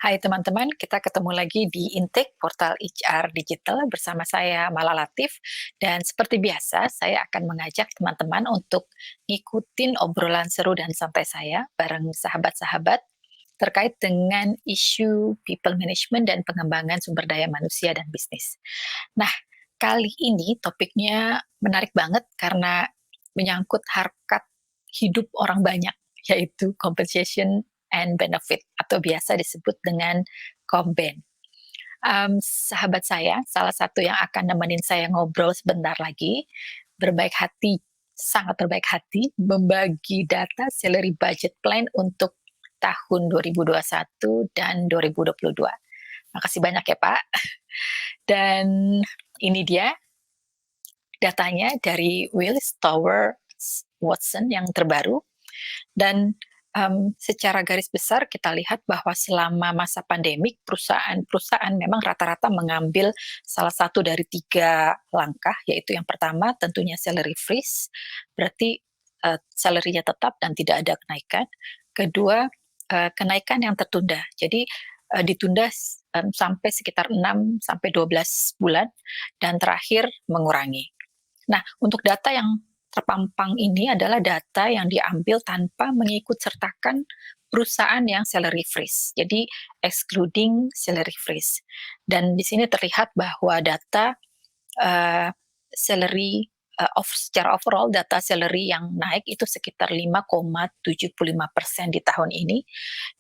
Hai teman-teman, kita ketemu lagi di Intake Portal HR Digital bersama saya Mala Latif dan seperti biasa saya akan mengajak teman-teman untuk ngikutin obrolan seru dan santai saya bareng sahabat-sahabat terkait dengan isu people management dan pengembangan sumber daya manusia dan bisnis. Nah, kali ini topiknya menarik banget karena menyangkut harkat hidup orang banyak, yaitu compensation and benefit atau biasa disebut dengan komben. Sahabat saya, salah satu yang akan nemenin saya ngobrol sebentar lagi, berbaik hati, sangat berbaik hati, membagi data salary budget plan untuk tahun 2021 dan 2022. Makasih banyak ya Pak. Dan ini dia datanya dari Willis Towers Watson yang terbaru. Dan secara garis besar kita lihat bahwa selama masa pandemik perusahaan-perusahaan memang rata-rata mengambil salah satu dari 3 langkah, yaitu yang pertama tentunya salary freeze, berarti salary-nya tetap dan tidak ada kenaikan. Kedua, kenaikan yang tertunda. Jadi ditunda sampai sekitar 6 sampai 12 bulan dan terakhir mengurangi. Nah, untuk data yang terpampang ini adalah data yang diambil tanpa mengikut sertakan perusahaan yang salary freeze. Jadi excluding salary freeze. Dan di sini terlihat bahwa data salary secara overall data salary yang naik itu sekitar 5,75% di tahun ini.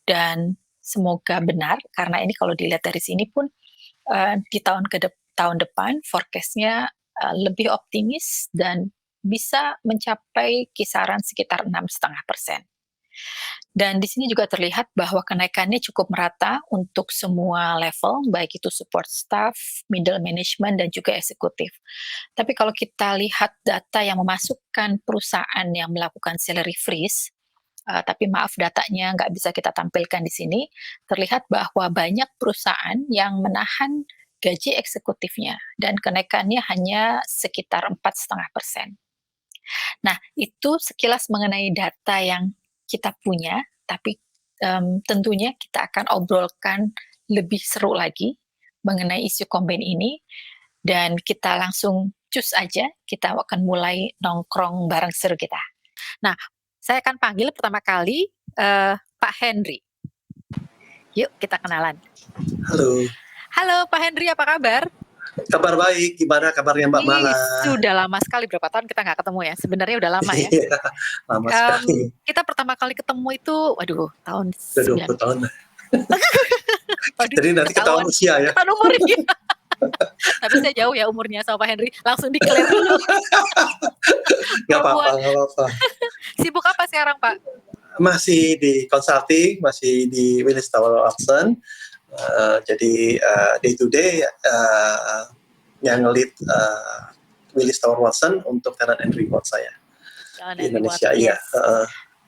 Dan semoga benar karena ini kalau dilihat dari sini pun di tahun depan forecast-nya lebih optimis dan bisa mencapai kisaran sekitar 6,5%. Dan di sini juga terlihat bahwa kenaikannya cukup merata untuk semua level, baik itu support staff, middle management, dan juga eksekutif. Tapi kalau kita lihat data yang memasukkan perusahaan yang melakukan salary freeze, tapi maaf datanya nggak bisa kita tampilkan di sini, terlihat bahwa banyak perusahaan yang menahan gaji eksekutifnya dan kenaikannya hanya sekitar 4,5%. Nah, itu sekilas mengenai data yang kita punya, tapi tentunya kita akan obrolkan lebih seru lagi mengenai isu komben ini, dan kita langsung cus aja, kita akan mulai nongkrong bareng seru kita. Nah, saya akan panggil pertama kali Pak Henry. Yuk kita kenalan. Halo. Halo Pak Henry, apa kabar? Kabar baik, gimana kabarnya Mbak Mala? Sudah lama sekali, berapa tahun kita nggak ketemu ya? Sebenarnya udah lama ya. Lama sekali. Kita pertama kali ketemu itu, waduh, tahun Udah 20 tahun lah. Waduh, Jadi nanti ketahuan usia ya. Ketahuan umurnya. Tapi saya jauh ya umurnya sama Pak Henry, langsung declare dulu. Gak apa-apa. Sibuk apa sekarang Pak? Masih di consulting, masih di Willis Towers Watson. Jadi day to day yang lead Willis Towers Watson untuk talent and reward saya di Indonesia. Iya.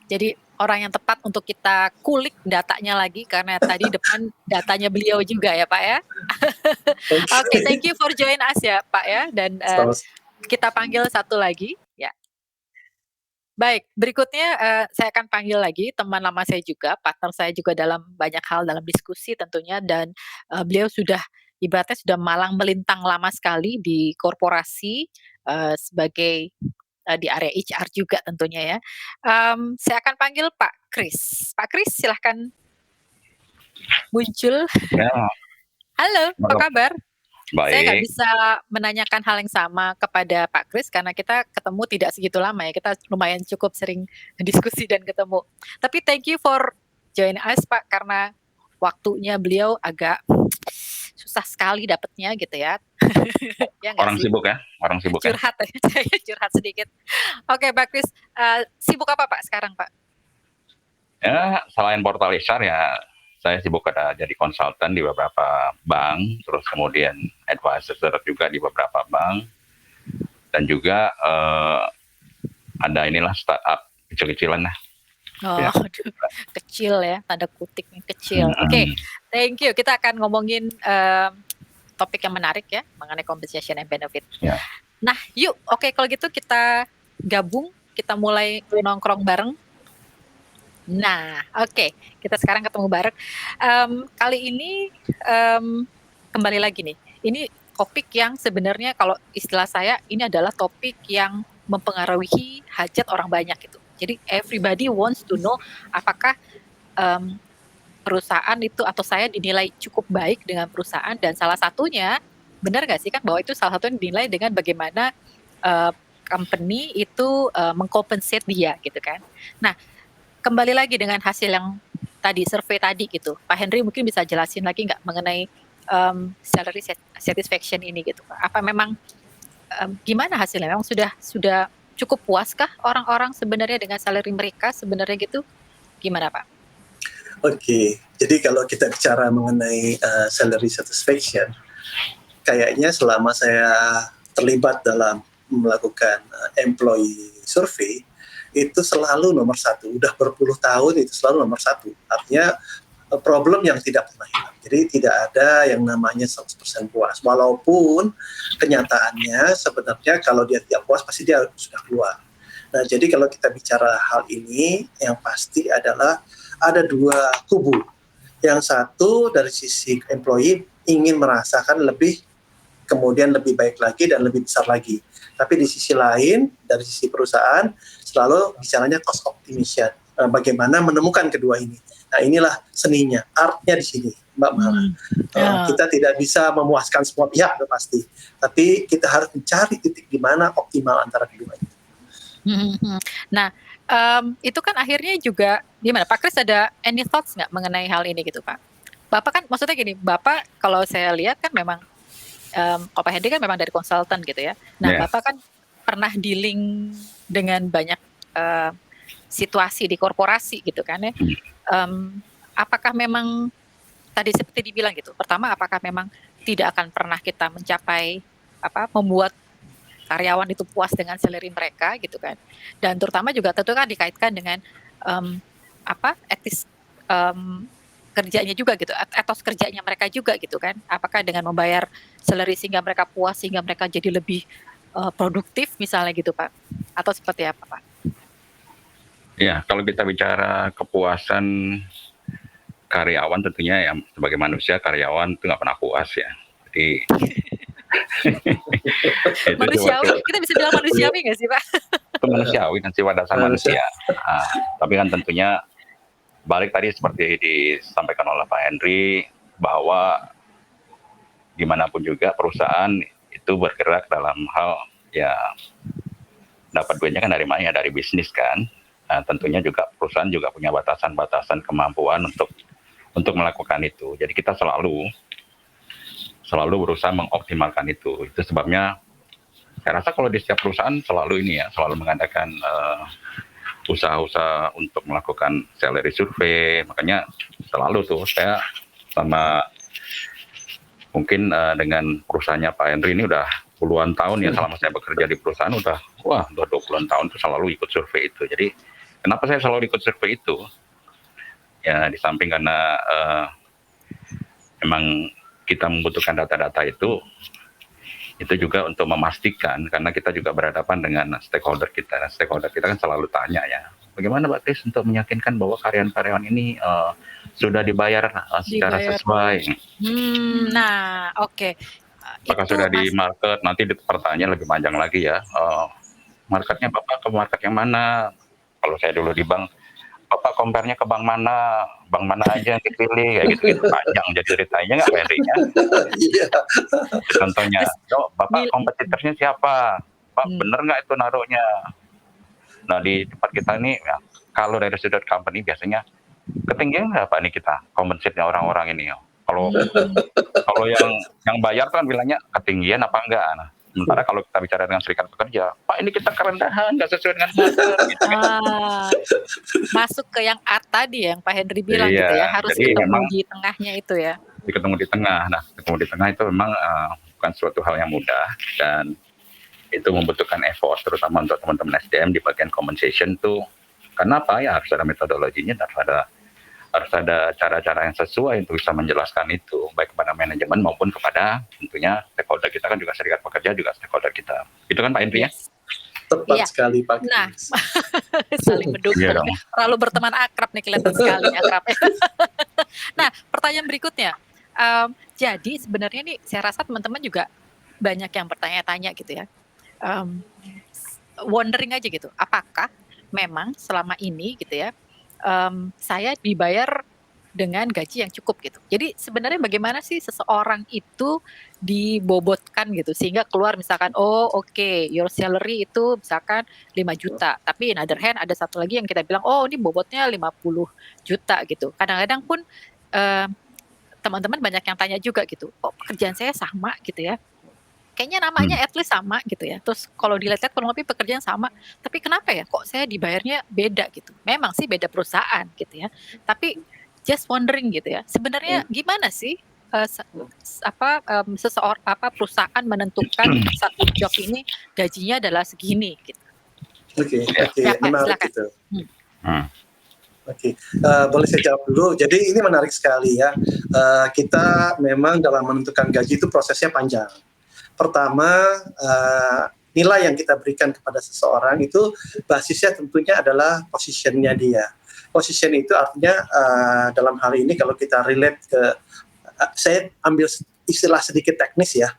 Jadi orang yang tepat untuk kita kulik datanya lagi karena tadi depan datanya beliau juga ya Pak ya. Oke, thank you for join us ya Pak ya, dan kita panggil satu lagi ya. Baik, berikutnya saya akan panggil lagi teman lama saya juga, partner saya juga dalam banyak hal dalam diskusi tentunya, dan beliau sudah ibaratnya sudah malang melintang lama sekali di korporasi sebagai di area HR juga tentunya ya. Saya akan panggil Pak Kris. Pak Kris silahkan muncul. Ya. Halo, apa kabar? Baik. Saya nggak bisa menanyakan hal yang sama kepada Pak Kris karena kita ketemu tidak segitu lama ya. Kita lumayan cukup sering diskusi dan ketemu. Tapi thank you for join us Pak, karena waktunya beliau agak susah sekali dapatnya gitu ya. Ya orang sibuk ya. Curhat ya, saya curhat sedikit. Oke Pak Kris, sibuk apa Pak sekarang Pak? Ya, selain portal HR ya, saya sibuk jadi konsultan di beberapa bank, terus kemudian advisor juga di beberapa bank, dan juga ada startup kecil-kecilan lah. Oh, ya. Kecil ya, tanda kutipnya kecil. Oke, thank you. Kita akan ngomongin topik yang menarik ya, mengenai compensation and benefit. Ya. Nah, yuk, oke, kalau gitu kita gabung, kita mulai nongkrong bareng. Nah, oke, kita sekarang ketemu bareng. Kali ini, kembali lagi nih, ini topik yang sebenarnya kalau istilah saya, ini adalah topik yang mempengaruhi hajat orang banyak gitu. Jadi everybody wants to know apakah, mmm, perusahaan itu atau saya dinilai cukup baik dengan perusahaan dan salah satunya, benar nggak sih kan bahwa itu salah satunya dinilai dengan bagaimana, eee, company itu, meng-compensate dia gitu kan. Nah, kembali lagi dengan hasil yang tadi, survei tadi gitu. Pak Henry mungkin bisa jelasin lagi nggak mengenai, salary satisfaction ini gitu, Pak? Apa memang, gimana hasilnya? Memang sudah cukup puaskah orang-orang sebenarnya dengan salary mereka sebenarnya gitu? Gimana, Pak? Oke, jadi kalau kita bicara mengenai salary satisfaction, kayaknya selama saya terlibat dalam melakukan employee survey, itu selalu nomor satu. Udah berpuluh tahun itu selalu nomor satu. Artinya problem yang tidak pernah hilang. Jadi tidak ada yang namanya 100% puas. Walaupun kenyataannya sebenarnya kalau dia tidak puas pasti dia sudah keluar. Nah, jadi kalau kita bicara hal ini, yang pasti adalah ada dua kubu. Yang satu dari sisi employee ingin merasakan lebih, kemudian lebih baik lagi dan lebih besar lagi. Tapi di sisi lain, dari sisi perusahaan, selalu bicaranya cost optimization. Bagaimana menemukan kedua ini. Nah, inilah seninya, artnya di sini, Mbak Mala. Kita tidak bisa memuaskan semua pihak, pasti. Tapi kita harus mencari titik di mana optimal antara keduanya. Nah, itu kan akhirnya juga gimana, Pak Kris ada any thoughts nggak mengenai hal ini gitu, Pak? Bapak kan maksudnya gini, Bapak kalau saya lihat kan memang, kalau Pak Hendy kan memang dari konsultan gitu ya. Nah, Yes. Bapak kan pernah dealing dengan banyak, situasi di korporasi gitu kan ya. Apakah memang tadi seperti dibilang gitu, pertama apakah memang tidak akan pernah kita mencapai, membuat karyawan itu puas dengan salary mereka gitu kan. Dan terutama juga tentu kan dikaitkan dengan, etis, kerjanya juga gitu, etos kerjanya mereka juga gitu kan. Apakah dengan membayar salary sehingga mereka puas, sehingga mereka jadi lebih, produktif misalnya gitu, Pak? Atau seperti apa, Pak? Ya, kalau kita bicara kepuasan karyawan tentunya ya sebagai manusia karyawan itu nggak pernah puas ya. Jadi itu Manusiawi, suatu kita bisa bilang manusiawi nggak sih, Pak? itu manusiawi kan sifat dasar manusia. Tapi kan tentunya balik tadi seperti disampaikan oleh Pak Henry bahwa dimanapun juga perusahaan itu bergerak dalam hal ya dapat duitnya kan dari mana ya, dari bisnis kan. Nah, tentunya juga perusahaan juga punya batasan-batasan kemampuan untuk melakukan itu. Jadi kita selalu berusaha mengoptimalkan itu. Itu sebabnya saya rasa kalau di setiap perusahaan selalu ini ya, selalu mengadakan usaha-usaha untuk melakukan salary survey. Makanya selalu tuh saya sama mungkin dengan perusahaannya Pak Henry ini udah puluhan tahun ya, selama saya bekerja di perusahaan udah 20-an tahun tuh selalu ikut survei itu. Jadi kenapa saya selalu ikut survei itu? Ya di samping karena memang kita membutuhkan data-data itu juga untuk memastikan, karena kita juga berhadapan dengan stakeholder kita. Nah, stakeholder kita kan selalu tanya ya, bagaimana Mbak Kris untuk meyakinkan bahwa karyawan-karyawan ini sudah dibayar secara sesuai. Nah, oke. Apakah sudah di market? Nanti pertanyaan lebih panjang lagi ya. Marketnya Bapak ke market yang mana? Kalau saya dulu di bank, Bapak compare-nya ke bank mana aja yang dipilih, kayak gitu-gitu panjang jadi ceritanya nggak Pak Henry-nya. Iya. Contohnya, Bapak kompetitornya siapa? Pak bener nggak itu naruhnya? Nah di tempat kita ini, ya, kalau dari sudut company biasanya ketinggian berapa nih kita kompensasinya orang-orang ini ya. Kalau yang bayar kan bilangnya ketinggian apa enggak. Nah, sementara kalau kita bicara dengan serikat pekerja, Pak ini kita kerendahan, nggak sesuai dengan market. Gitu. Masuk ke yang A tadi yang Pak Henry bilang gitu ya, harus ketemu di tengahnya itu ya. Ketemu di tengah. Nah, ketemu di tengah itu memang bukan suatu hal yang mudah dan itu membutuhkan effort, terutama untuk teman-teman SDM di bagian compensation tuh. Karena apa ya, harus ada metodologinya dan harus ada cara-cara yang sesuai untuk bisa menjelaskan itu, baik kepada manajemen maupun kepada tentunya stakeholder kita kan juga serikat pekerja juga stakeholder kita. Itu kan Pak Henry ya? Tepat Iya. sekali Pak Nah, Kris. saling Iya mendukung, dong. terlalu berteman akrab nih, kelihatan sekali akrabnya. Nah, pertanyaan berikutnya, jadi sebenarnya nih saya rasa teman-teman juga banyak yang bertanya-tanya gitu ya, mmm, wondering aja gitu, apakah memang selama ini gitu ya, saya dibayar dengan gaji yang cukup gitu. Jadi sebenarnya bagaimana sih seseorang itu dibobotkan gitu sehingga keluar misalkan, oh oke, your salary itu misalkan 5 juta, tapi in other hand ada satu lagi yang kita bilang, oh ini bobotnya 50 juta gitu. Kadang-kadang pun, eee, teman-teman banyak yang tanya juga gitu, kok pekerjaan saya sama gitu ya, kayaknya namanya Hmm. at least sama gitu ya, terus kalau dilihat-lihat kurang lebih pekerjaan sama, tapi kenapa ya kok saya dibayarnya beda gitu. Memang sih beda perusahaan gitu ya, tapi just wondering gitu ya, sebenarnya gimana sih, eee, se apa, perusahaan menentukan satu job ini gajinya adalah segini gitu? Oke, Ya. oke, Ya, Kak, menarik silakan. itu. Hmm. Hmm. Oke, boleh saya jawab dulu. Jadi ini menarik sekali ya. Kita memang dalam menentukan gaji itu prosesnya panjang. Pertama, nilai yang kita berikan kepada seseorang itu basisnya tentunya adalah positionnya dia. Position itu artinya dalam hal ini kalau kita relate ke, saya ambil istilah sedikit teknis ya,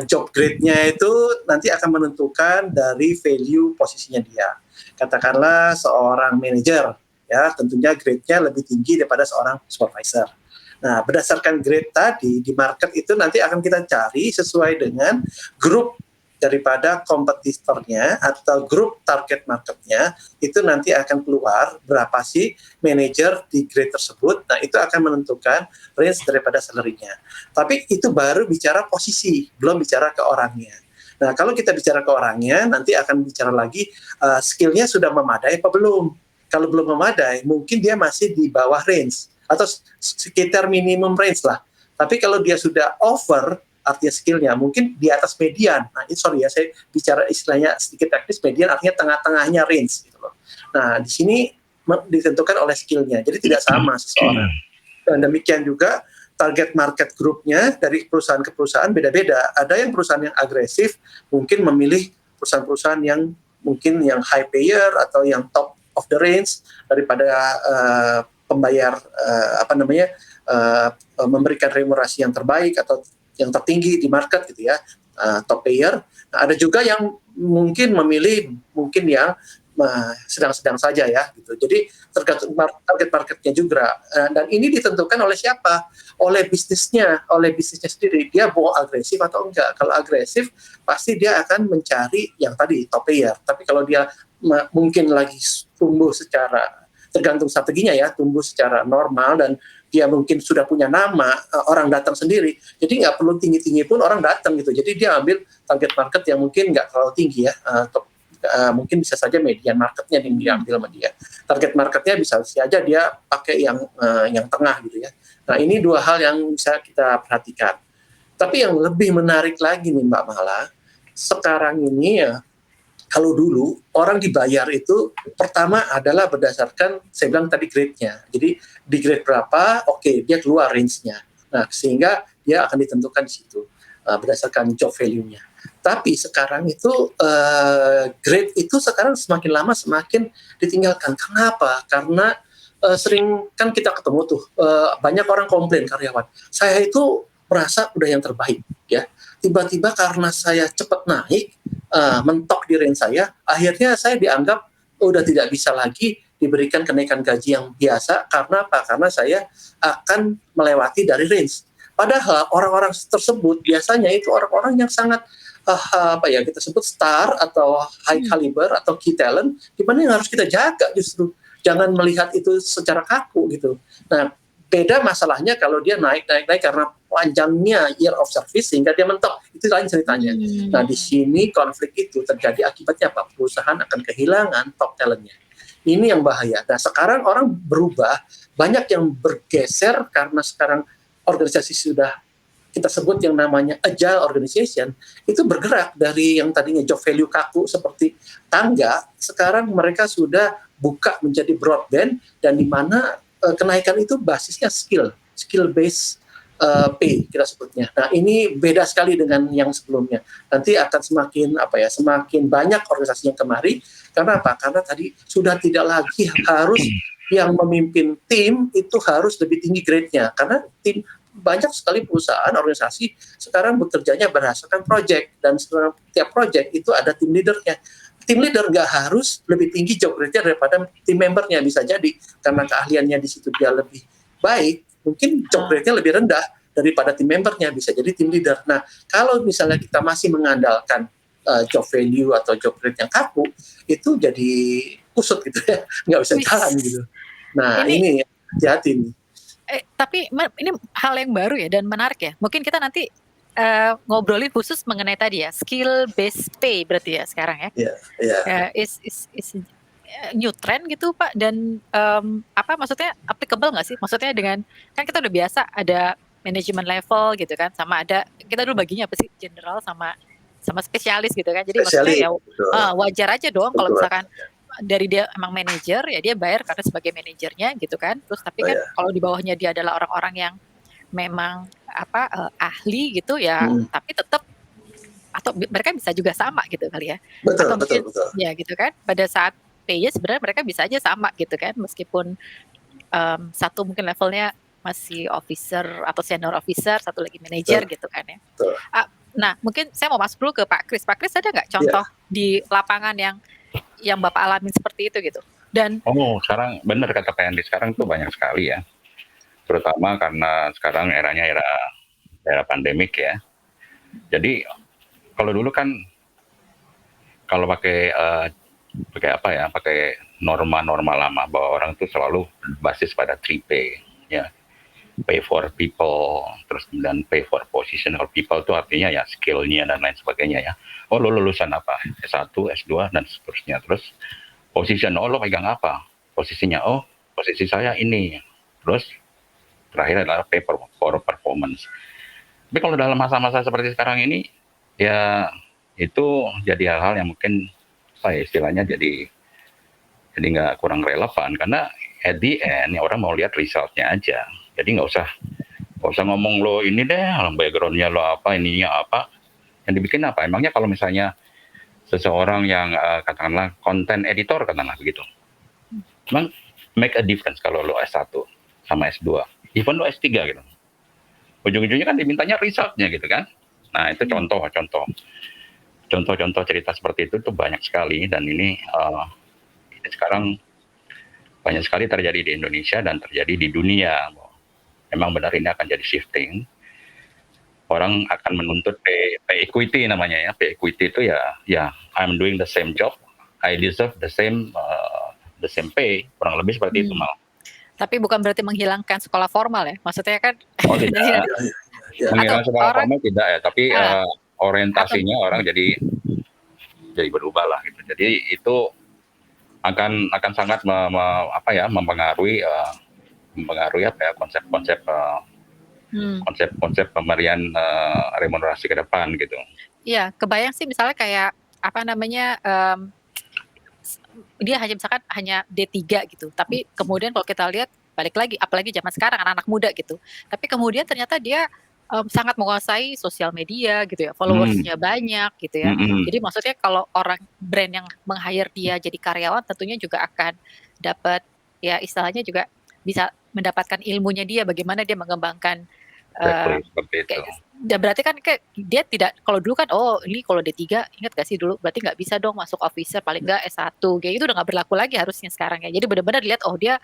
job grade-nya itu nanti akan menentukan dari value posisinya dia. Katakanlah seorang manajer, ya tentunya grade-nya lebih tinggi daripada seorang supervisor. Nah, berdasarkan grade tadi di market itu nanti akan kita cari sesuai dengan grup daripada kompetitornya atau grup target marketnya, itu nanti akan keluar berapa sih manajer di grade tersebut. Nah, itu akan menentukan range daripada salary-nya. Tapi itu baru bicara posisi, belum bicara ke orangnya. Nah, kalau kita bicara ke orangnya, nanti akan bicara lagi skill-nya sudah memadai apa belum. Kalau belum memadai, mungkin dia masih di bawah range atau sekitar minimum range lah. Tapi kalau dia sudah over, artinya skillnya mungkin di atas median. Nah, ini sorry ya, saya bicara istilahnya sedikit teknis, median artinya tengah-tengahnya range gitu loh. Nah, di sini ditentukan oleh skillnya, jadi tidak sama seseorang. Dan demikian juga target market grupnya dari perusahaan ke perusahaan beda-beda. Ada yang perusahaan yang agresif mungkin memilih perusahaan-perusahaan yang mungkin yang high payer atau yang top of the range daripada pembayar memberikan remunerasi yang terbaik atau yang tertinggi di market gitu ya, top payer. Nah, ada juga yang mungkin memilih mungkin yang sedang-sedang saja ya gitu. Jadi tergantung target marketnya juga, dan ini ditentukan oleh siapa? Oleh bisnisnya sendiri. Dia mau agresif atau enggak. Kalau agresif pasti dia akan mencari yang tadi top payer. Tapi kalau dia mungkin lagi tumbuh secara tergantung strateginya ya, tumbuh secara normal dan dia mungkin sudah punya nama, orang datang sendiri. Jadi nggak perlu tinggi-tinggi pun orang datang gitu. Jadi dia ambil target market yang mungkin nggak terlalu tinggi ya, mungkin bisa saja median marketnya yang diambil sama dia. Target marketnya bisa saja dia pakai yang tengah gitu ya. Nah, ini dua hal yang bisa kita perhatikan. Tapi yang lebih menarik lagi nih Mbak Mala, sekarang ini ya, kalau dulu orang dibayar itu pertama adalah berdasarkan, saya bilang tadi grade-nya. Jadi di grade berapa, oke, dia keluar range-nya. Nah, sehingga dia akan ditentukan di situ berdasarkan job value-nya. Tapi sekarang itu grade itu sekarang semakin lama semakin ditinggalkan. Kenapa? Karena sering kan kita ketemu tuh banyak orang komplain karyawan. Saya itu merasa udah yang terbaik ya. Tiba-tiba karena saya cepat naik, mentok di range saya, akhirnya saya dianggap udah tidak bisa lagi diberikan kenaikan gaji yang biasa. Karena apa? Karena saya akan melewati dari range. Padahal orang-orang tersebut biasanya itu orang-orang yang sangat kita sebut star atau high caliber atau key talent, di mana yang harus kita jaga justru. Jangan melihat itu secara kaku gitu. Nah, beda masalahnya kalau dia naik karena panjangnya year of service sehingga dia mentok, itu lain ceritanya. Nah, di sini konflik itu terjadi akibatnya apa? Perusahaan akan kehilangan top talentnya. Ini yang bahaya. Nah, sekarang orang berubah, banyak yang bergeser karena sekarang organisasi sudah kita sebut yang namanya agile organization, itu bergerak dari yang tadinya job value kaku seperti tangga, sekarang mereka sudah buka menjadi broadband, dan di mana kenaikan itu basisnya skill based P kita sebutnya. Nah, ini beda sekali dengan yang sebelumnya. Nanti akan semakin banyak organisasi yang kemari. Karena apa? Karena tadi sudah tidak lagi harus yang memimpin tim itu harus lebih tinggi grade-nya. Karena tim banyak sekali perusahaan organisasi sekarang bekerjanya berdasarkan project, dan setiap project itu ada tim leader-nya. Tim leader nggak harus lebih tinggi job grade-nya daripada tim membernya, bisa jadi karena keahliannya di situ dia lebih baik, mungkin job grade-nya lebih rendah daripada tim membernya, bisa jadi tim leader. Nah, kalau misalnya kita masih mengandalkan job value atau job grade yang kaku, itu jadi kusut gitu ya, nggak bisa Wis. jalan gitu. Nah, Ini ini hati-hati nih. tapi ini hal yang baru ya dan menarik ya. Mungkin kita nanti ngobrolin khusus mengenai tadi ya, skill based pay berarti ya sekarang ya. Ya, ya. Is new trend gitu Pak, dan apa maksudnya applicable nggak sih? Maksudnya dengan kan kita udah biasa ada manajemen level gitu kan, sama ada kita dulu baginya apa sih, general sama spesialis gitu kan. Jadi maksudnya Spesialis, ya betul. wajar aja dong kalau Betul. misalkan dari dia emang manajer ya dia bayar karena sebagai manajernya gitu kan. Terus tapi Oh, kan ya. kalau di bawahnya dia adalah orang-orang yang memang ahli gitu ya, tapi tetap atau mereka bisa juga sama gitu kali ya. Betul, Atau mungkin betul. ya gitu kan, pada saat pay-nya sebenarnya mereka bisa aja sama gitu kan, meskipun satu mungkin levelnya masih officer atau senior officer, satu lagi manajer gitu kan ya. Betul. Nah, mungkin saya mau masuk dulu ke Pak Kris. Pak Kris, ada nggak contoh di lapangan yang Bapak alamin seperti itu gitu? Dan sekarang benar kata Pak Yandi, sekarang tuh banyak sekali ya. Terutama karena sekarang eranya era pandemik ya. Jadi kalau dulu kan kalau pakai norma-norma lama bahwa orang tuh selalu basis pada 3P ya. Pay for people, terus kemudian pay for positional people itu artinya ya skill-nya dan lain sebagainya ya. Oh, lo lulusan apa? S1, S2 dan seterusnya. Terus position, oh lo pegang apa? Posisinya, oh posisi saya ini. Terus terakhir adalah pay for performance. Tapi kalau dalam masa-masa seperti sekarang ini ya itu jadi hal-hal yang mungkin istilahnya jadi nggak kurang relevan, karena at the end ya orang mau lihat resultnya aja. Jadi nggak usah ngomong lo ini deh, backgroundnya lo apa, ininya apa, yang dibikin apa. Emangnya kalau misalnya seseorang yang katakanlah content editor katakanlah begitu, emang make a difference kalau lo S1 sama S2, even lo S3 gitu. Ujung-ujungnya kan dimintanya resultnya gitu kan. Nah itu contoh cerita seperti itu tuh banyak sekali, dan ini sekarang banyak sekali terjadi di Indonesia dan terjadi di dunia. Memang benar ini akan jadi shifting. Orang akan menuntut pay equity namanya ya. Pay equity itu ya I'm doing the same job, I deserve the same pay, kurang lebih seperti itu malah. Tapi bukan berarti menghilangkan sekolah formal ya. Maksudnya kan Oh tidak. Menghilangkan sekolah formal tidak ya, tapi orientasinya orang jadi berubah lah gitu. Jadi itu akan sangat mempengaruhi konsep pemberian remunerasi ke depan gitu. Iya, kebayang sih misalnya kayak dia hanya D3 gitu. Tapi kemudian kalau kita lihat balik lagi, apalagi zaman sekarang anak-anak muda gitu. Tapi kemudian ternyata dia sangat menguasai sosial media gitu ya, followersnya banyak gitu ya. Jadi maksudnya kalau brand yang meng-hire dia jadi karyawan tentunya juga akan dapat ya istilahnya juga bisa mendapatkan ilmunya dia, bagaimana dia mengembangkan seperti itu. Dan berarti kan dia tidak, kalau dulu kan ini kalau D3 ingat gak sih dulu, berarti nggak bisa dong masuk officer, paling nggak S1 kayak gitu, udah nggak berlaku lagi harusnya sekarang ya. Jadi benar-benar dilihat dia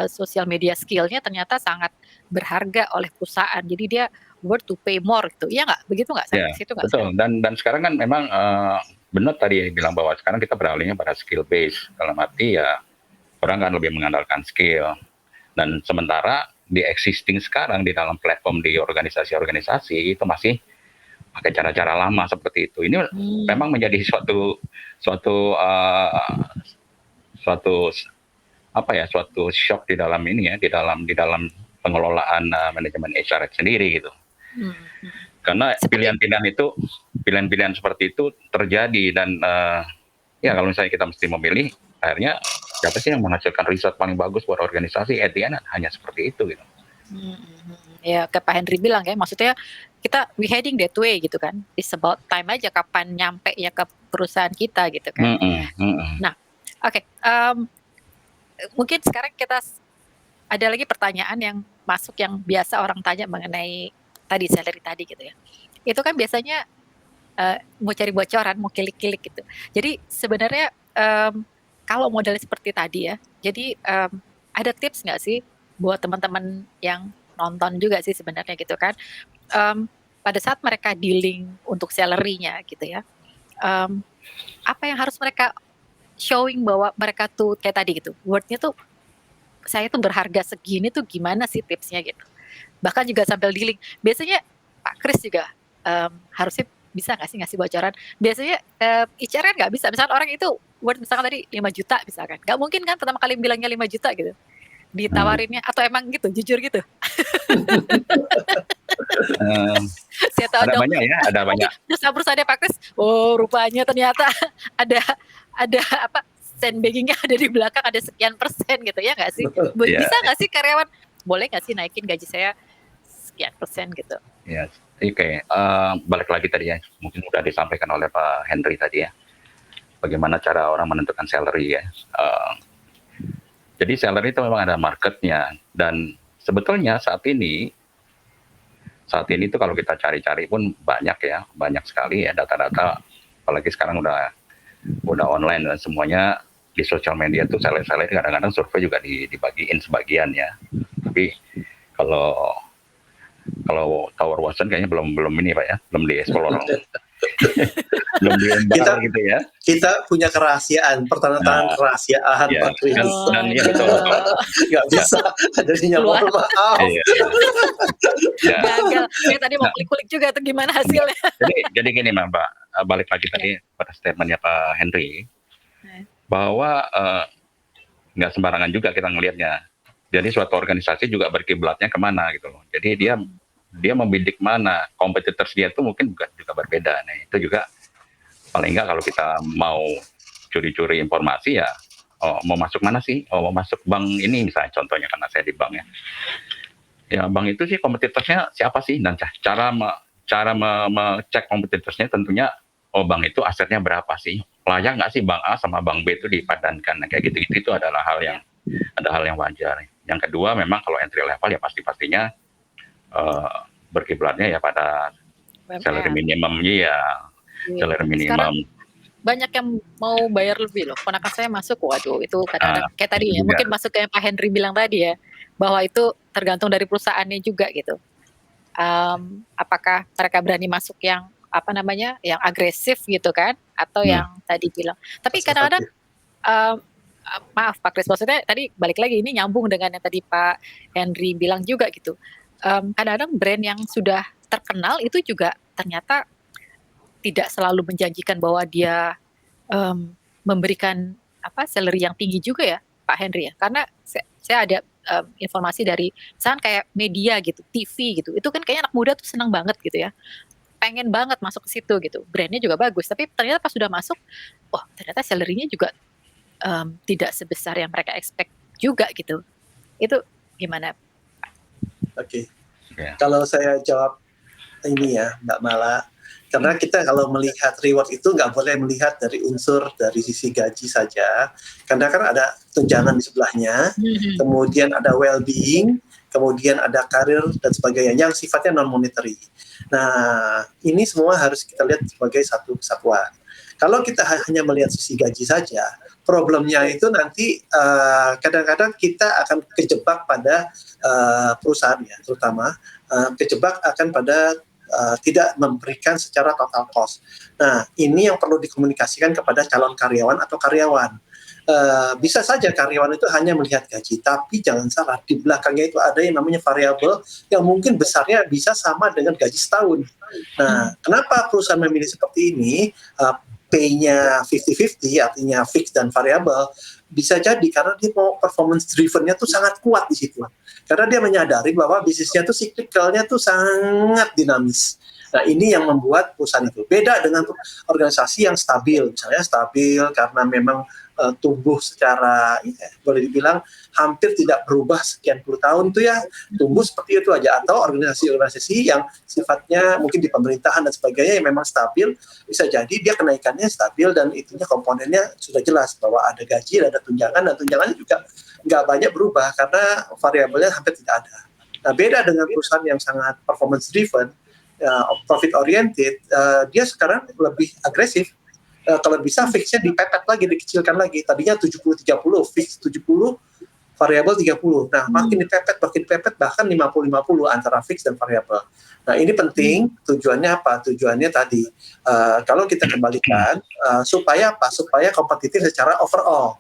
sosial media skill-nya ternyata sangat berharga oleh perusahaan, jadi dia worth to pay more gitu. Iya nggak? Begitu nggak? Ya, betul. Dan sekarang kan memang benar tadi bilang bahwa sekarang kita beralihnya pada skill base, dalam arti ya orang kan lebih mengandalkan skill. Dan sementara di existing sekarang di dalam platform di organisasi-organisasi itu masih pakai cara-cara lama seperti itu. Ini memang menjadi suatu shock di dalam ini ya, di dalam pengelolaan manajemen HR sendiri gitu. Karena pilihan-pilihan seperti itu terjadi, dan ya kalau misalnya kita mesti memilih, akhirnya siapa sih yang menghasilkan riset paling bagus buat organisasi, at the end hanya seperti itu gitu. Ya kayak Pak Henry bilang ya, maksudnya we heading that way gitu kan. It's about time aja kapan nyampe ya ke perusahaan kita gitu kan. Nah, oke, mungkin sekarang kita ada lagi pertanyaan yang masuk yang biasa orang tanya mengenai tadi salary tadi gitu ya. Itu kan biasanya mau cari bocoran, mau kilik-kilik gitu. Jadi sebenarnya kalau modelnya seperti tadi ya, jadi ada tips nggak sih buat teman-teman yang nonton juga sih sebenarnya gitu kan, pada saat mereka dealing untuk salary-nya gitu ya, apa yang harus mereka showing bahwa mereka tuh kayak tadi gitu, word-nya tuh saya tuh berharga segini tuh gimana sih tipsnya gitu. Bahkan juga sambil dealing, biasanya Pak Kris juga harusnya bisa nggak sih ngasih bocoran? Biasanya HR kan nggak bisa, misalkan orang itu word misalkan tadi 5 juta misalkan, nggak mungkin kan pertama kali bilangnya 5 juta gitu, ditawarinnya atau emang gitu, jujur gitu? Saya tahu Ada dong, banyak ya, ada banyak. perusahaan-perusahaannya Pak Kris, oh rupanya ternyata ada apa sandbagging-nya ada di belakang, ada sekian persen gitu ya nggak sih? Iya. Bisa nggak sih karyawan, boleh nggak sih naikin gaji saya sekian persen gitu? Ya, oke. Balik lagi tadi ya, mungkin sudah disampaikan oleh Pak Henry tadi ya, bagaimana cara orang menentukan salary ya. Jadi salary itu memang ada marketnya, dan sebetulnya saat ini tuh kalau kita cari-cari pun banyak ya, banyak sekali ya data-data, apalagi sekarang udah online dan semuanya di sosial media tuh salary kadang-kadang survei juga dibagiin sebagian ya. Tapi kalau Tower Watson kayaknya belum ini Pak ya, belum dieksplor. Belum diembar gitu ya. Kita punya kerahasiaan, pertanyaan kerahasiaan ya, Pak Kris. dan ya betul. Nggak bisa, jadinya mohon maaf. Ya. Gagal. Saya tadi mau klik-klik juga tuh gimana hasilnya. Jadi gini Mbak, balik lagi tadi pada statementnya Pak Henry, bahwa nggak sembarangan juga kita ngelihatnya. Jadi suatu organisasi juga berkiblatnya kemana gitu loh. Jadi dia membidik mana, competitors dia itu mungkin juga berbeda. Nah itu juga paling nggak kalau kita mau curi-curi informasi ya, mau masuk mana sih? Mau masuk bank ini misalnya, contohnya karena saya di bank ya. Ya bank itu sih kompetitornya siapa sih? Dan cara mengecek kompetitornya tentunya, bank itu asetnya berapa sih? Layak nggak sih bank A sama bank B itu dipadankan? Nah, kayak gitu-gitu itu adalah hal yang wajar. Yang kedua memang kalau entry level ya pastinya berkiblatnya ya pada salary minimum salary minimum. Sekarang banyak yang mau bayar lebih loh. Ponakan saya masuk, waduh itu kadang-kadang kayak tadi ya, mungkin masuk ke yang Pak Henry bilang tadi ya, bahwa itu tergantung dari perusahaannya juga gitu. Apakah mereka berani masuk yang yang agresif gitu kan, atau yang tadi bilang. Tapi kadang-kadang maaf Pak Kris, maksudnya tadi balik lagi ini nyambung dengan yang tadi Pak Henry bilang juga gitu. Kadang-kadang brand yang sudah terkenal itu juga ternyata tidak selalu menjanjikan bahwa dia memberikan salary yang tinggi juga ya Pak Henry ya. Karena saya ada informasi dari misalkan kayak media gitu, TV gitu. Itu kan kayaknya anak muda tuh senang banget gitu ya. Pengen banget masuk ke situ gitu. Brandnya juga bagus, tapi ternyata pas sudah masuk, ternyata salary-nya juga tidak sebesar yang mereka expect juga gitu. Itu gimana? Oke. Kalau saya jawab ini ya Mbak Mala, karena kita kalau melihat reward itu nggak boleh melihat dari unsur dari sisi gaji saja, karena kan ada tunjangan di sebelahnya, kemudian ada well-being, kemudian ada karir dan sebagainya yang sifatnya non-monetary. Nah, ini semua harus kita lihat sebagai satu kesatuan. Kalau kita hanya melihat sisi gaji saja, problemnya itu nanti kadang-kadang kita akan kejebak pada perusahaan ya, terutama kejebak akan pada tidak memberikan secara total cost. Nah, ini yang perlu dikomunikasikan kepada calon karyawan atau karyawan. Bisa saja karyawan itu hanya melihat gaji, tapi jangan salah, di belakangnya itu ada yang namanya variabel yang mungkin besarnya bisa sama dengan gaji setahun. Nah, kenapa perusahaan memilih seperti ini? Pay-nya 50-50, artinya fix dan variabel, bisa jadi karena dia mau performance driven-nya tuh sangat kuat di situ. Karena dia menyadari bahwa bisnisnya tuh cyclical-nya tuh sangat dinamis. Nah, ini yang membuat perusahaan itu beda dengan organisasi yang stabil. Misalnya stabil karena memang tumbuh secara boleh dibilang hampir tidak berubah sekian puluh tahun tuh ya, tumbuh seperti itu aja, atau organisasi-organisasi yang sifatnya mungkin di pemerintahan dan sebagainya yang memang stabil, bisa jadi dia kenaikannya stabil dan itunya komponennya sudah jelas bahwa ada gaji, ada tunjangan, dan tunjangannya juga nggak banyak berubah karena variabelnya hampir tidak ada. Nah, beda dengan perusahaan yang sangat performance driven, profit oriented, dia sekarang lebih agresif. Kalau bisa fixnya dipepet lagi, dikecilkan lagi. Tadinya 70-30, fix 70, variabel 30. Nah, makin dipepet, bahkan 50-50 antara fix dan variabel. Nah, ini penting. Tujuannya apa? Tujuannya tadi, kalau kita kembalikan, supaya apa? Supaya kompetitif secara overall.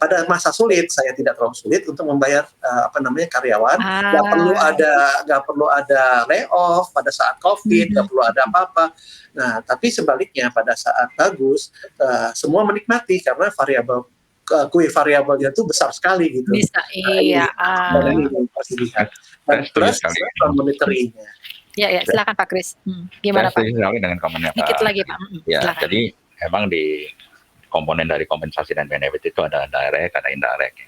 Pada masa sulit, saya tidak terlalu sulit untuk membayar karyawan. Nggak perlu ada layoff pada saat COVID, nggak perlu ada apa-apa. Nah, tapi sebaliknya pada saat bagus, semua menikmati karena kue variabelnya itu besar sekali gitu. Bisa, iya. Ini yang harus dilihat. Dan plus monitoringnya. Ya, silakan Pak Kris. Gimana Pak? Saya setuju sekali dengan komennya Pak. Dikit lagi Pak. Ya, Silakan. jadi emang di komponen dari kompensasi dan benefit itu ada direct, ada indirect.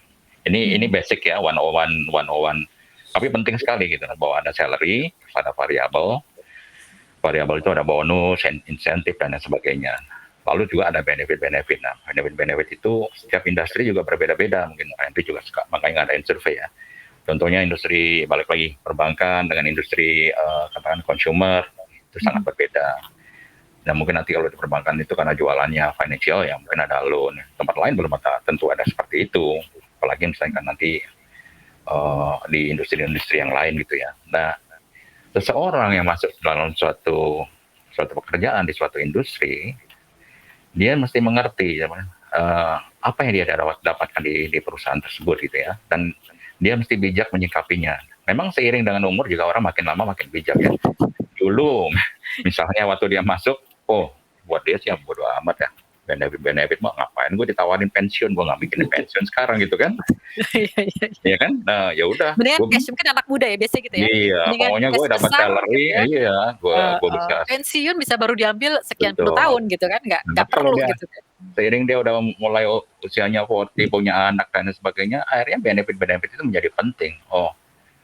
Ini basic ya, 101. Tapi penting sekali gitu, bahwa ada salary, ada variabel. Variabel itu ada bonus, insentif dan lain sebagainya. Lalu juga ada benefit-benefit. Nah, benefit-benefit itu setiap industri juga berbeda-beda. Mungkin Henry juga suka, makanya ngadain survei ya. Contohnya industri, balik lagi, perbankan dengan industri katakan consumer, itu sangat berbeda. Nah, mungkin nanti kalau di perbankan itu karena jualannya financial, ya mungkin ada loan. Tempat lain belum tentu ada seperti itu. Apalagi misalkan nanti di industri-industri yang lain gitu ya. Nah, seseorang yang masuk dalam suatu pekerjaan di suatu industri, dia mesti mengerti apa yang dia dapatkan di perusahaan tersebut gitu ya. Dan dia mesti bijak menyikapinya. Memang seiring dengan umur juga orang makin lama makin bijak ya. Dulu misalnya waktu dia masuk, buat dia sih bodo amat ya, benefit mah ngapain gue ditawarin pensiun, gue nggak mikirin pensiun sekarang gitu kan. Iya kan, nah ya udah, mendingan cash, mungkin anak muda ya biasa gitu ya, iya pokoknya gue dapat salary gitu ya. Iya gue bisa pensiun bisa baru diambil sekian Betul. puluh tahun gitu kan, nggak perlu dia, gitu kan. Seiring dia udah mulai usianya 40, punya anak dan sebagainya, akhirnya benefit itu menjadi penting.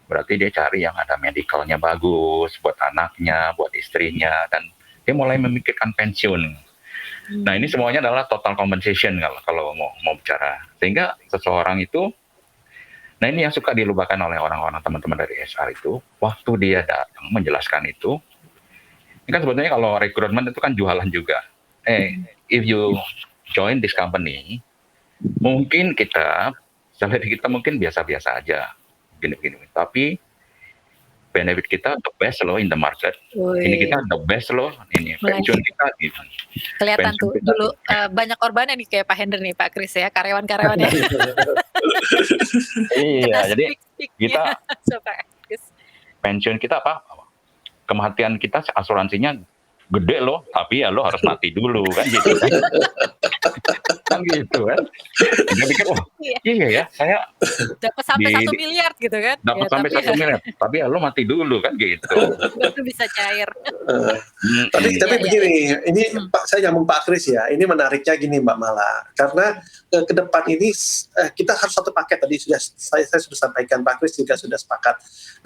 Berarti dia cari yang ada medicalnya bagus buat anaknya, buat istrinya, dan dia mulai memikirkan pensiun. Nah, ini semuanya adalah total compensation kalau mau bicara. Sehingga seseorang itu, nah ini yang suka dilupakan oleh orang-orang teman-teman dari HR itu, waktu dia datang menjelaskan itu, ini kan sebetulnya kalau rekrutmen itu kan jualan juga. If you join this company, mungkin salary kita mungkin biasa-biasa aja, gini-gini. Tapi benefit kita the best loh in the market. Ini kita the best loh, ini pensiun kita gitu. Kelihatan tuh dulu banyak korbannya nih kayak Pak Hendra nih, Pak Kris ya, karyawan-karyawannya. Iya, jadi kita pensiun kita apa? Kematian kita asuransinya gede loh, tapi ya lo harus mati dulu kan gitu kan. Kan gitu kan. Dia pikir, iya ya, saya dapat sampai 1 miliar gitu kan. Dapat sampai 1 miliar, tapi ya lo mati dulu kan gitu. Baru bisa cair. Tapi begini, ini Pak, saya nyambung Pak Kris ya. Ini menariknya gini Mbak Mala, karena ke depan ini kita harus satu paket. Tadi saya sudah sampaikan, Pak Kris juga sudah sepakat.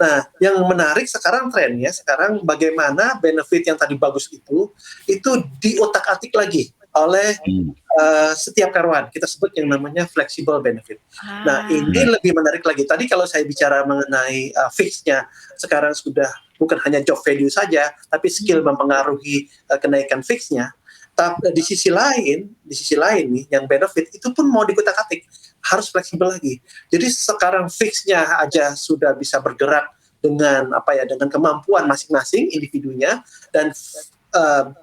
Nah, yang menarik sekarang trennya, sekarang bagaimana benefit yang tadi bagus itu diotak-atik lagi oleh setiap karyawan. Kita sebut yang namanya flexible benefit. Nah, ini lebih menarik lagi. Tadi kalau saya bicara mengenai fixnya, sekarang sudah bukan hanya job value saja, tapi skill mempengaruhi kenaikan fixnya. Tapi di sisi lain nih, yang benefit itu pun mau dikutak-atik, harus fleksibel lagi. Jadi sekarang fixnya aja sudah bisa bergerak dengan dengan kemampuan masing-masing individunya, dan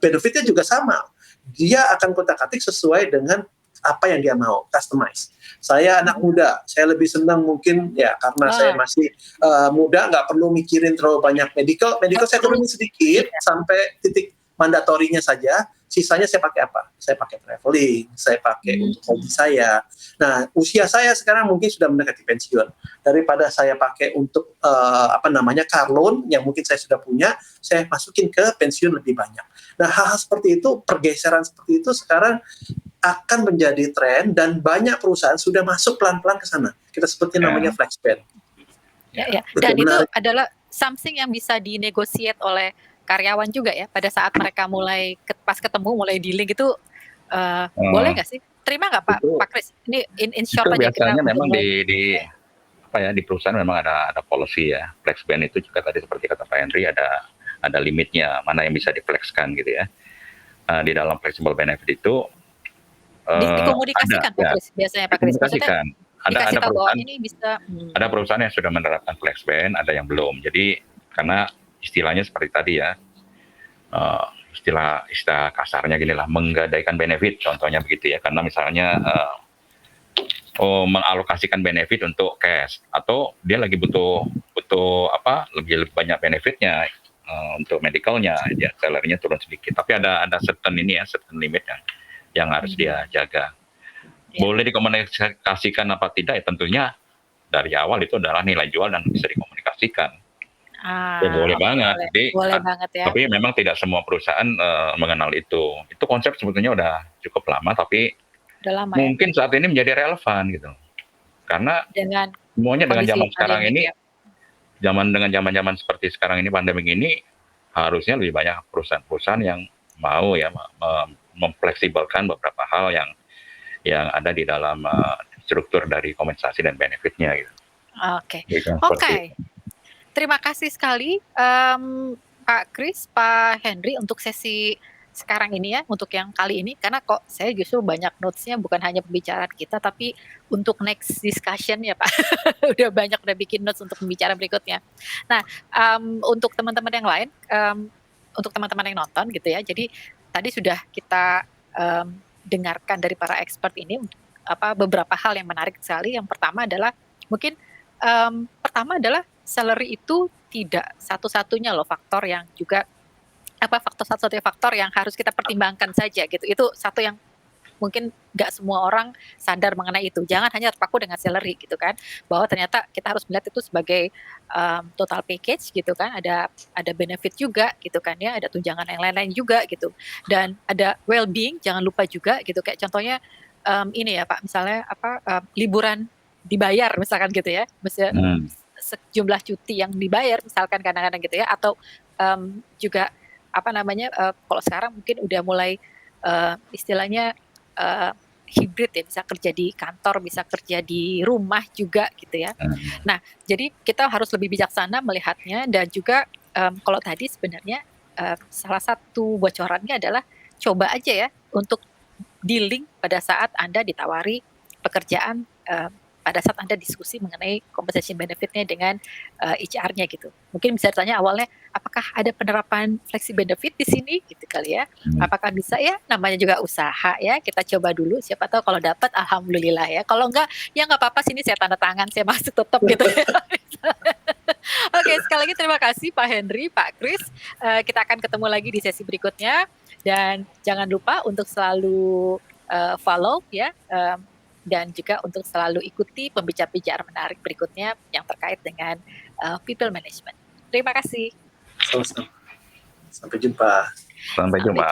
benefitnya juga sama. Dia akan kutak-atik sesuai dengan apa yang dia mau, customize. Saya anak muda, saya lebih senang mungkin ya karena saya masih muda, nggak perlu mikirin terlalu banyak medical saya turunin sedikit sampai titik mandatorinya saja. Sisanya saya pakai apa? Saya pakai traveling, saya pakai untuk hobi saya. Nah, usia saya sekarang mungkin sudah mendekati pensiun. Daripada saya pakai untuk car loan yang mungkin saya sudah punya, saya masukin ke pensiun lebih banyak. Nah, hal-hal seperti itu, pergeseran seperti itu sekarang akan menjadi tren dan banyak perusahaan sudah masuk pelan-pelan ke sana. Kita sebutnya namanya flex band. Ya. Itu Dan itu menarik. adalah something yang bisa dinegosiate oleh karyawan juga ya pada saat mereka mulai pas ketemu mulai dealing itu boleh nggak sih? Terima nggak Itu Pak Kris? Ini in itu short aja kita biasanya untuk memang mau di apa ya, di perusahaan memang ada policy ya. Flex band itu juga tadi seperti kata Pak Henry ada limitnya, mana yang bisa diflexkan gitu ya. Di dalam flexible benefit itu dikomunikasikan ada Pak ya, Kris biasanya Pak Kris. Maksudnya dikomunikasikan. dikasih Ada tahu bahwa perusahaan ini bisa ada perusahaan yang sudah menerapkan flex band, ada yang belum. Jadi karena istilahnya seperti tadi ya, eh, istilah kasarnya gini lah, menggadaikan benefit, contohnya begitu ya. Karena misalnya mengalokasikan benefit untuk cash, atau dia lagi butuh lebih banyak benefitnya untuk medicalnya, ya salary-nya turun sedikit. Tapi ada certain certain limit yang harus dia jaga. Ya. Boleh dikomunikasikan apa tidak ya tentunya dari awal itu adalah nilai jual dan bisa dikomunikasikan. Ya boleh banget. boleh banget ya. Tapi memang tidak semua perusahaan mengenal itu. Itu konsep sebetulnya udah cukup lama, tapi Udah lama ya. mungkin saat ini menjadi relevan gitu. Karena Dengan semuanya dengan kondisi zaman sekarang pandemik ini, ya. zaman seperti sekarang ini, pandemik ini, harusnya lebih banyak perusahaan-perusahaan yang mau ya memfleksibelkan beberapa hal yang ada di dalam struktur dari kompensasi dan benefitnya gitu. Oke. Gitu, Oke. Terima kasih sekali Pak Kris, Pak Henry untuk sesi sekarang ini ya, untuk yang kali ini, karena kok saya justru banyak notes-nya bukan hanya pembicaraan kita, tapi untuk next discussion ya Pak. udah bikin notes untuk pembicaraan berikutnya. Nah, untuk teman-teman yang lain, untuk teman-teman yang nonton gitu ya, jadi tadi sudah kita dengarkan dari para expert ini beberapa hal yang menarik sekali. Yang pertama adalah mungkin pertama adalah salary itu tidak satu-satunya loh faktor yang juga satu-satunya faktor yang harus kita pertimbangkan saja gitu. Itu satu yang mungkin nggak semua orang sadar mengenai itu. Jangan hanya terpaku dengan salary gitu kan, bahwa ternyata kita harus melihat itu sebagai total package gitu kan. Ada benefit juga gitu kan ya, ada tunjangan yang lain-lain juga gitu, dan ada well-being jangan lupa juga gitu. Kayak contohnya ini ya Pak, misalnya liburan dibayar misalkan gitu ya, misalnya sejumlah cuti yang dibayar misalkan kadang-kadang gitu ya, atau juga kalau sekarang mungkin udah mulai istilahnya hibrid ya, bisa kerja di kantor, bisa kerja di rumah juga gitu ya. Nah, jadi kita harus lebih bijaksana melihatnya, dan juga kalau tadi sebenarnya salah satu bocorannya adalah coba aja ya untuk dealing pada saat Anda ditawari pekerjaan, pada saat Anda diskusi mengenai compensation benefit-nya dengan HR-nya gitu. Mungkin bisa ditanya awalnya, apakah ada penerapan flexi benefit di sini gitu kali ya? Apakah bisa ya? Namanya juga usaha ya. Kita coba dulu. Siapa tahu kalau dapat, alhamdulillah ya. Kalau enggak, ya nggak apa-apa. Sini saya tanda tangan, saya masuk tetap gitu ya. Oke, sekali lagi terima kasih Pak Henry, Pak Kris. Kita akan ketemu lagi di sesi berikutnya. Dan jangan lupa untuk selalu follow ya. Dan juga untuk selalu ikuti pembicara-pembicara menarik berikutnya yang terkait dengan people management. Terima kasih. Sama-sama. Sampai jumpa. Sampai jumpa.